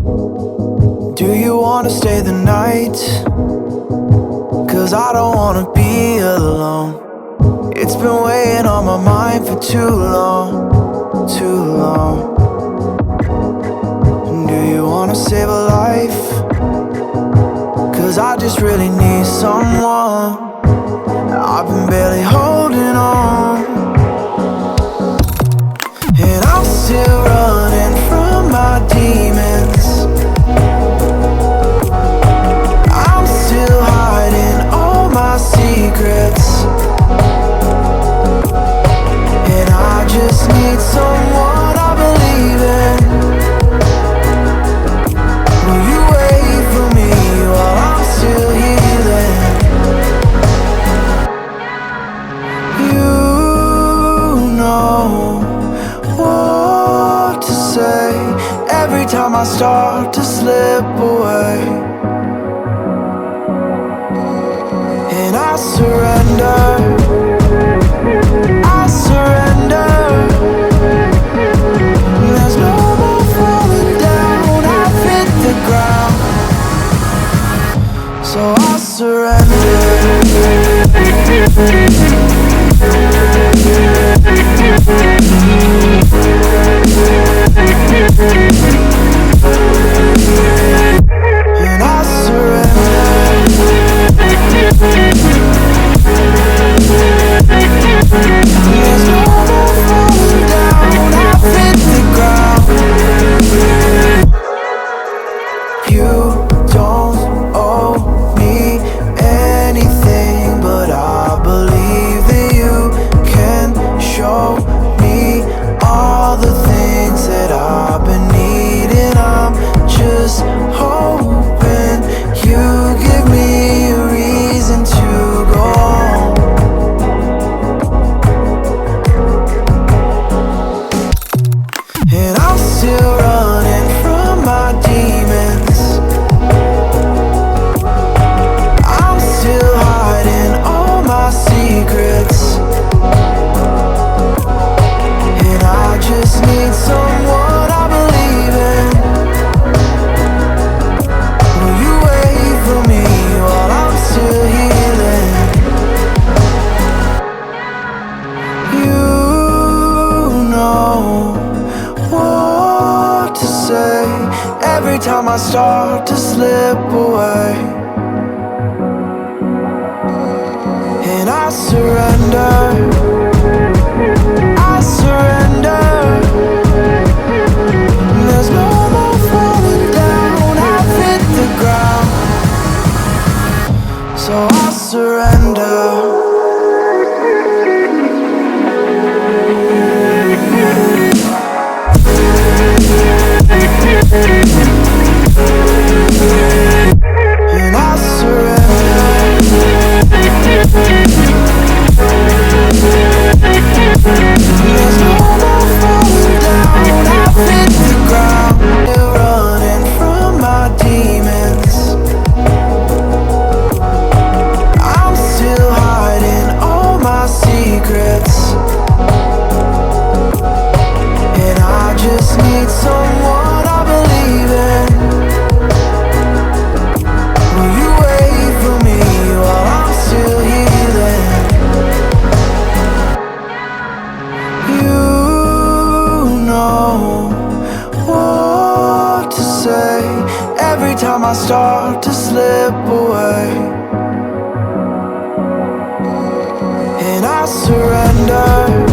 Do you wanna stay the night? 'Cause I don't wanna be alone. It's been weighing on my mind for too long, too long. Do you wanna save a life? 'Cause I just really need someone. I've been barely holding on, and I'm still running from my demons. I'm still hiding all my secrets, and I just need someone I believe in. Will you wait for me while I'm still healing? You know what to say every time I start to slip away, and I surrender, I surrender. There's no more falling down, I've hit the ground, so I surrender. And I surrender. There's no more falling down, I've hit the ground. You don't owe me anything, but I believe that you can show me all the things that I've been needing. I'm just hoping you give me a reason to go on. And I'm still running from my demons. I'm still hiding all my secrets, and I just need someone I believe in. Will you wait for me while I'm still healing? You know what to say every time I start to slip away, and I surrender, I surrender. There's no more falling down, I've hit the ground, so I surrender. And I surrender. There's no more falling down, I've hit the ground. Still running from my demons. I'm still hiding all my secrets, and I just need someone I believe in. Will you wait for me while I'm still healing? You know what to say every time I start to slip away, and I surrender.